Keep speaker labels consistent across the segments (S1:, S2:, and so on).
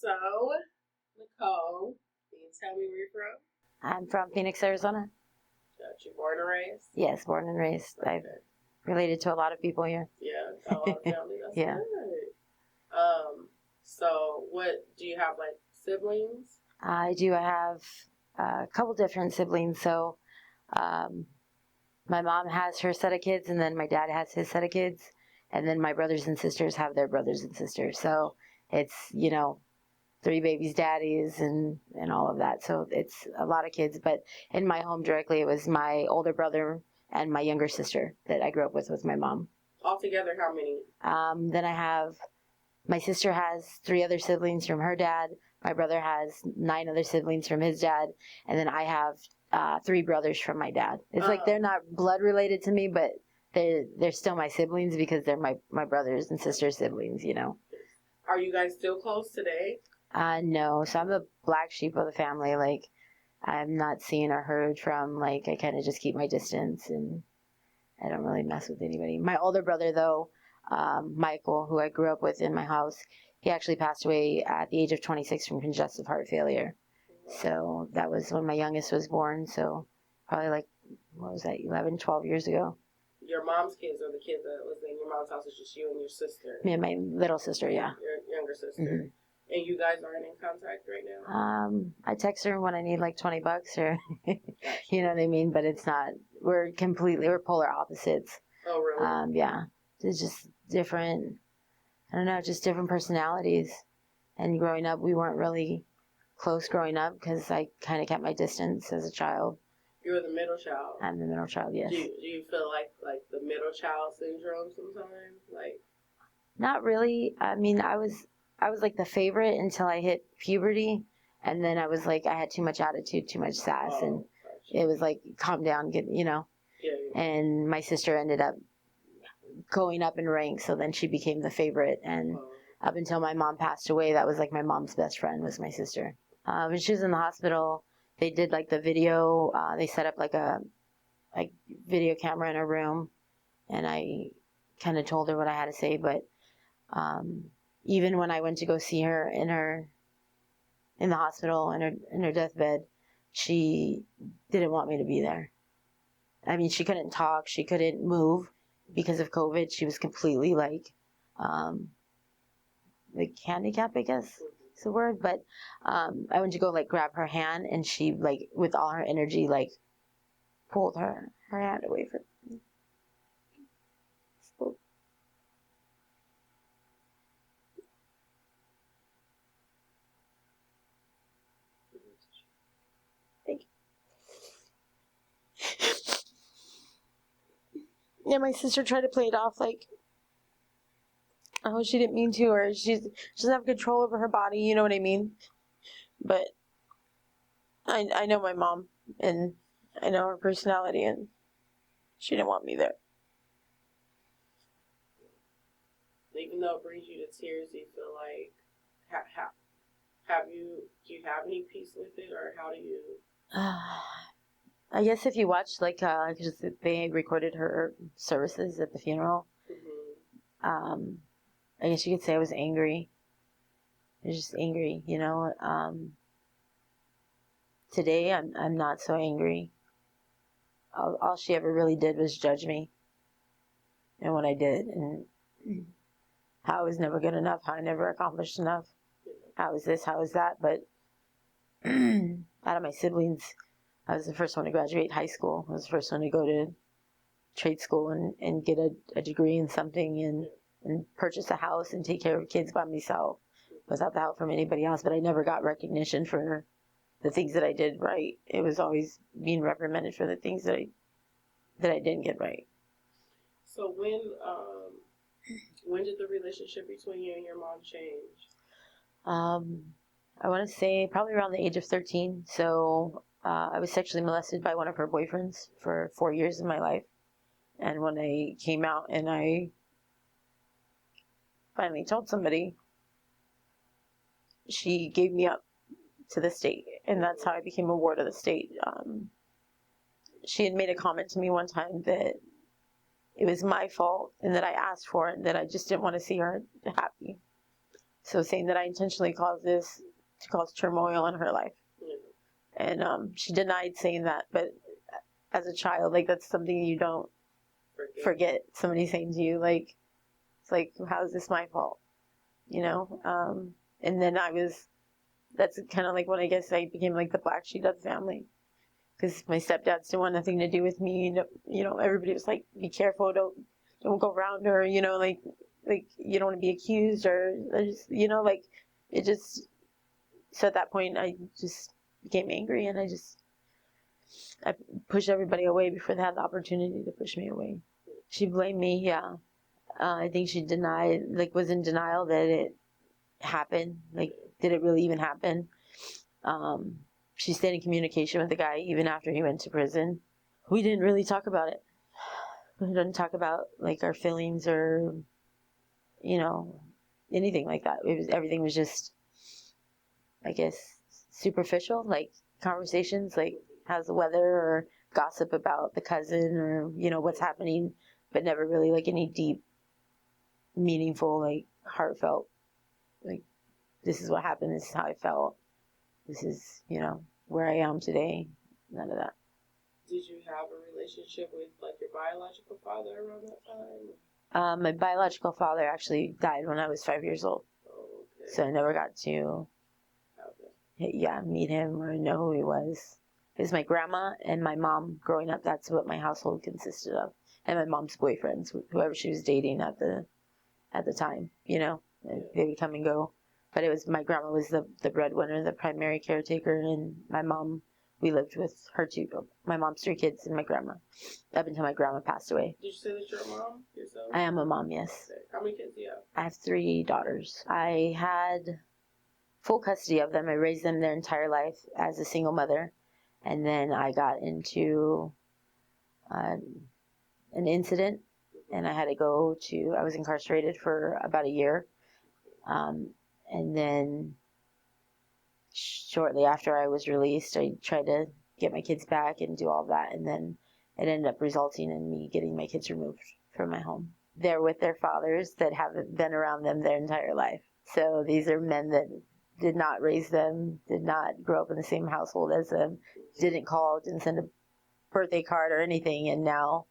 S1: So, Nicole, can you tell me where you're from?
S2: I'm from Phoenix, Arizona.
S1: Got you born and raised?
S2: Yes, born and raised.
S1: Okay.
S2: I've related to a lot of people here.
S1: Yeah, got a lot of family. That's
S2: Yeah.
S1: good. So what do you have, like siblings?
S2: I do have a couple different siblings. So, my mom has her set of kids, and then my dad has his set of kids, and then my brothers and sisters have their brothers and sisters. So it's, three babies, daddies, and all of that. So it's a lot of kids. But in my home directly, it was my older brother and my younger sister that I grew up with my mom.
S1: Altogether, how many?
S2: Then I have, my sister has three other siblings from her dad. My brother has 9 other siblings from his dad. And then I have 3 brothers from my dad. It's like they're not blood related to me, but they're still my siblings because they're my brothers and sisters' siblings,
S1: Are you guys still close today?
S2: No. So I'm the black sheep of the family. Like, I'm not seen or heard from. Like, I kind of just keep my distance, and I don't really mess with anybody. My older brother, though, Michael, who I grew up with in my house, he actually passed away at the age of 26 from congestive heart failure. So that was when my youngest was born. So probably like, what was that, 11, 12 years ago.
S1: Your mom's kids, or the kid that was in your mom's house, is just you and your sister?
S2: Me and my little sister, yeah.
S1: Your younger sister.
S2: Mm-hmm.
S1: And you guys aren't in contact right now?
S2: I text her when I need like $20 or, you know what I mean? But it's not, we're polar opposites.
S1: Oh, really?
S2: Yeah. It's just different, I don't know, just different personalities. And growing up, we weren't really close growing up because I kind of kept my distance as a child.
S1: You were the middle child?
S2: I'm the middle child, yes.
S1: Do you feel like the middle child syndrome sometimes? Like,
S2: not really. I mean, I was like the favorite until I hit puberty, and then I was like, I had too much attitude, too much sass, and
S1: gotcha.
S2: it was like, calm down,
S1: Yeah.
S2: And my sister ended up going up in rank, so then she became the favorite, and up until my mom passed away, that was like my mom's best friend was my sister. When she was in the hospital, they did like the video. They set up like a video camera in her room, and I kind of told her what I had to say, but even when I went to go see her in the hospital in her deathbed, she didn't want me to be there. I mean, she couldn't talk, she couldn't move because of COVID. She was completely like handicapped, I guess is the word. But I went to go like grab her hand, and she like with all her energy like pulled her hand away from me. So, yeah, my sister tried to play it off like, oh, she didn't mean to, or she doesn't have control over her body, you know what I mean? But I know my mom, and I know her personality, and she didn't want me there.
S1: Even though it brings you to tears, do you feel like, do you have any peace with it, or how do you?
S2: I guess if you watch, like, because they recorded her services at the funeral, I guess you could say I was angry. I was just angry, Today, I'm not so angry. All she ever really did was judge me and what I did, and how I was never good enough, how I never accomplished enough, how is this, how is that. But out of my siblings, I was the first one to graduate high school. I was the first one to go to trade school and get a degree in something, and purchase a house and take care of kids by myself without the help from anybody else. But I never got recognition for the things that I did right. It was always being reprimanded for the things that I didn't get right.
S1: So when did the relationship between you and your mom change?
S2: I want to say probably around the age of 13. So I was sexually molested by one of her boyfriends for 4 years of my life. And when I came out and I finally told somebody, she gave me up to the state, and that's how I became a ward of the state. She had made a comment to me one time that it was my fault and that I asked for it, and that I just didn't want to see her happy. So saying that I intentionally caused this to cause turmoil in her life. And she denied saying that, but as a child, like, that's something you don't forget somebody saying to you, like, it's like, how is this my fault? You know? And then that's kind of like when I guess I became like the black sheep of the family. Because my stepdads didn't want nothing to do with me. You know, everybody was like, be careful, don't go around her, you know, like you don't want to be accused or just, you know, like, it just, so at that point I just became angry and I pushed everybody away before they had the opportunity to push me away. She blamed me, yeah. I think she denied, like, was in denial that it happened. Like, did it really even happen? She stayed in communication with the guy even after he went to prison. We didn't really talk about it. We didn't talk about, like, our feelings or, you know, anything like that. Everything was just, I guess, superficial, like conversations, like how's the weather or gossip about the cousin or, you know, what's happening, but never really like any deep, meaningful, like heartfelt, like, this is what happened, this is how I felt, this is, you know, where I am today. None of that.
S1: Did you have a relationship with like your biological father around that time?
S2: My biological father actually died when I was 5 years old.
S1: Oh, okay.
S2: So I never got to, meet him or know who he was. It was my grandma and my mom growing up. That's what my household consisted of, and my mom's boyfriends, whoever she was dating at the time. You know, they would come and go. But it was my grandma was the breadwinner, the primary caretaker, and my mom. We lived with her two, my mom's 3 kids and my grandma, up until my grandma passed away.
S1: Did you say that you're a mom yourself?
S2: I am a mom, yes.
S1: Okay. How many kids do you have?
S2: I have 3 daughters. I had full custody of them. I raised them their entire life as a single mother. And then I got into an incident and I had to I was incarcerated for about a year. And then shortly after I was released, I tried to get my kids back and do all that. And then it ended up resulting in me getting my kids removed from my home. They're with their fathers that haven't been around them their entire life. So these are men that did not raise them, did not grow up in the same household as them, didn't call, didn't send a birthday card or anything, and now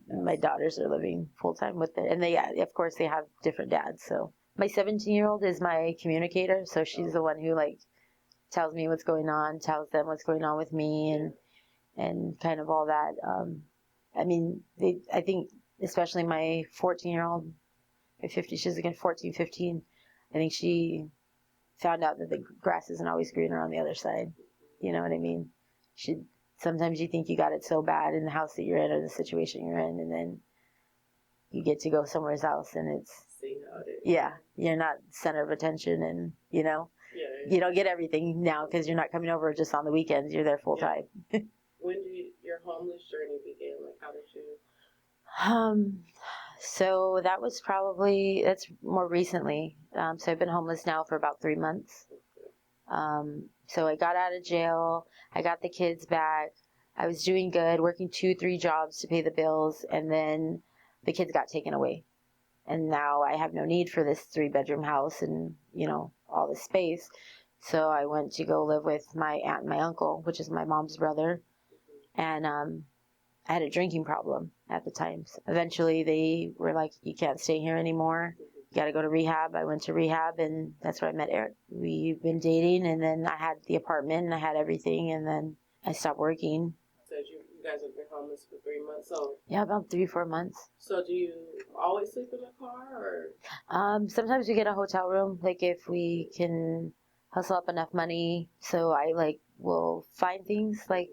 S2: my daughters are living full-time with it. And they, of course, they have different dads. So my 17-year-old is my communicator, so she's the one who, like, tells me what's going on, tells them what's going on with me, and kind of all that. I mean, I think, especially my 14-year-old, my 50, she's again 14, 15, I think she found out that the grass isn't always greener on the other side. You know what I mean? Sometimes you think you got it so bad in the house that you're in or the situation you're in, and then you get to go somewhere else and it's, yeah, you're not center of attention, and, you know, you don't get everything now because you're not coming over just on the weekends. You're there full time.
S1: When did your homeless journey begin? Like, how did you?
S2: So that's more recently. So I've been homeless now for about 3 months. So I got out of jail. I got the kids back. I was doing good, working 2-3 jobs to pay the bills, and then the kids got taken away. And now I have no need for this 3-bedroom house and, you know, all this space. So I went to go live with my aunt and my uncle, which is my mom's brother. And I had a drinking problem at the time. So eventually they were like, you can't stay here anymore. You got to go to rehab. I went to rehab, and that's where I met Eric. We've been dating, and then I had the apartment and I had everything, and then I stopped working.
S1: So you guys have been homeless for 3 months. So
S2: yeah, about 3-4 months.
S1: So do you always sleep in the car, or?
S2: Sometimes we get a hotel room, like if we can hustle up enough money. So I will find things like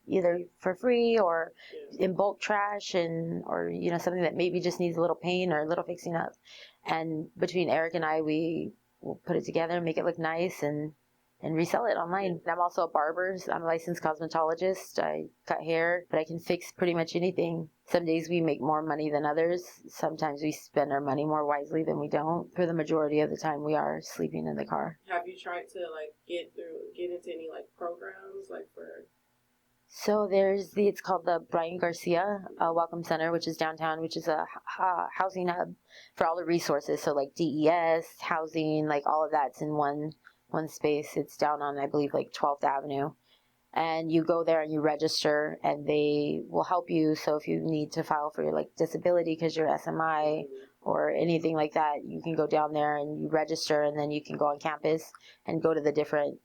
S2: either for free or in bulk trash, or, you know, something that maybe just needs a little paint or a little fixing up. And between Eric and I, we will put it together and make it look nice and resell it online. I'm also a barber. I'm a licensed cosmetologist. I cut hair, but I can fix pretty much anything. Some days we make more money than others. Sometimes we spend our money more wisely than we don't. For the majority of the time, we are sleeping in the car.
S1: Have you tried to get into any programs for?
S2: So it's called the Brian Garcia Welcome Center, which is downtown, which is a housing hub for all the resources. So like DES, housing, like all of that's in one space. It's down on, I believe, like 12th Avenue. And you go there and you register, and they will help you. So if you need to file for your like disability because you're SMI or anything like that, you can go down there and you register, and then you can go on campus and go to the different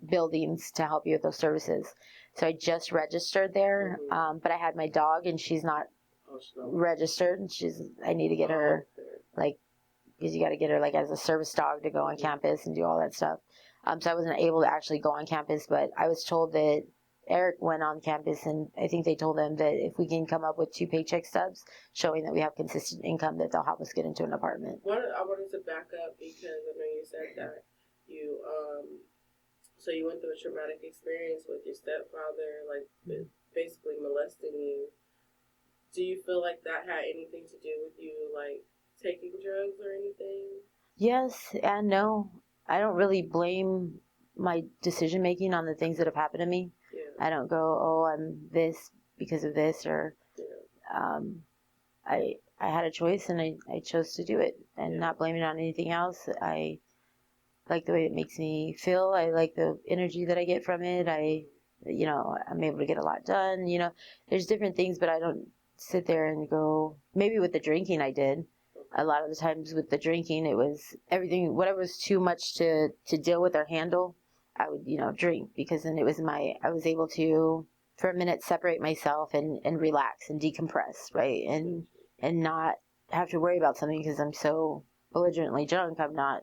S2: buildings to help you with those services. So I just registered there, but I had my dog and she's not registered. I need to get her, like, because you got to get her like as a service dog to go on campus and do all that stuff. So I wasn't able to actually go on campus, but I was told that Eric went on campus, and I think they told him that if we can come up with 2 paycheck stubs showing that we have consistent income, that they'll help us get into an apartment.
S1: I wanted to back up because I know you said that you so you went through a traumatic experience with your stepfather, like basically molesting you. Do you feel like that had anything to do with you, like taking drugs or anything?
S2: Yes and no. I don't really blame my decision making on the things that have happened to me.
S1: Yeah.
S2: I don't go, oh, I'm this because of this, or I had a choice and I chose to do it, and not blaming it on anything else. I like the way it makes me feel. I like the energy that I get from it. I'm able to get a lot done. There's different things, but I don't sit there and go, maybe with the drinking I did. A lot of the times with the drinking, it was everything, whatever was too much to deal with or handle, I would, drink, because then I was able to, for a minute, separate myself and relax and decompress, right? And not have to worry about something because I'm so belligerently drunk, I'm not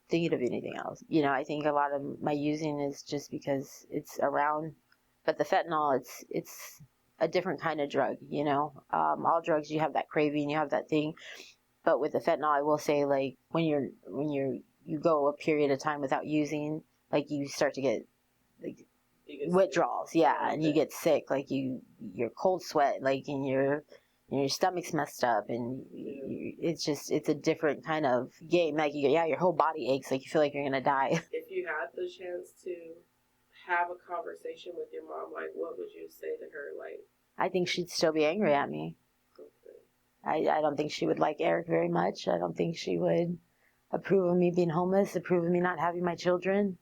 S2: thinking of anything else. I think a lot of my using is just because it's around, but the fentanyl, it's a different kind of drug, all drugs, you have that craving, you have that thing. But with the fentanyl, I will say, like, when you go a period of time without using, like, you start to get like withdrawals, and you get sick, like you're cold sweat, like, and your stomach's messed up, and it's a different kind of game. Like, your whole body aches, like you feel like you're gonna die.
S1: If you had the chance to have a conversation with your mom, like, what would you say to her? Like,
S2: I think she'd still be angry at me. I don't think she would like Eric very much. I don't think she would approve of me being homeless, approve of me not having my children.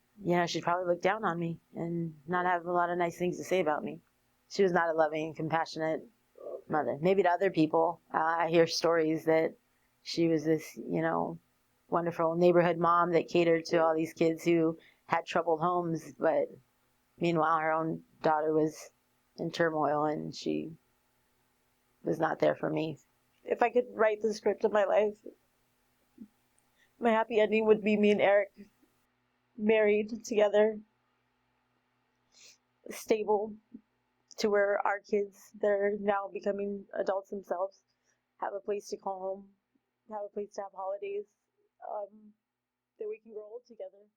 S2: She'd probably look down on me and not have a lot of nice things to say about me. She was not a loving, compassionate mother. Maybe to other people, I hear stories that she was this, wonderful neighborhood mom that catered to all these kids who had troubled homes, but meanwhile her own daughter was in turmoil and she was not there for me. If I could write the script of my life, my happy ending would be me and Eric married together, stable, to where our kids that are now becoming adults themselves have a place to call home, have a place to have holidays, that we can grow old together.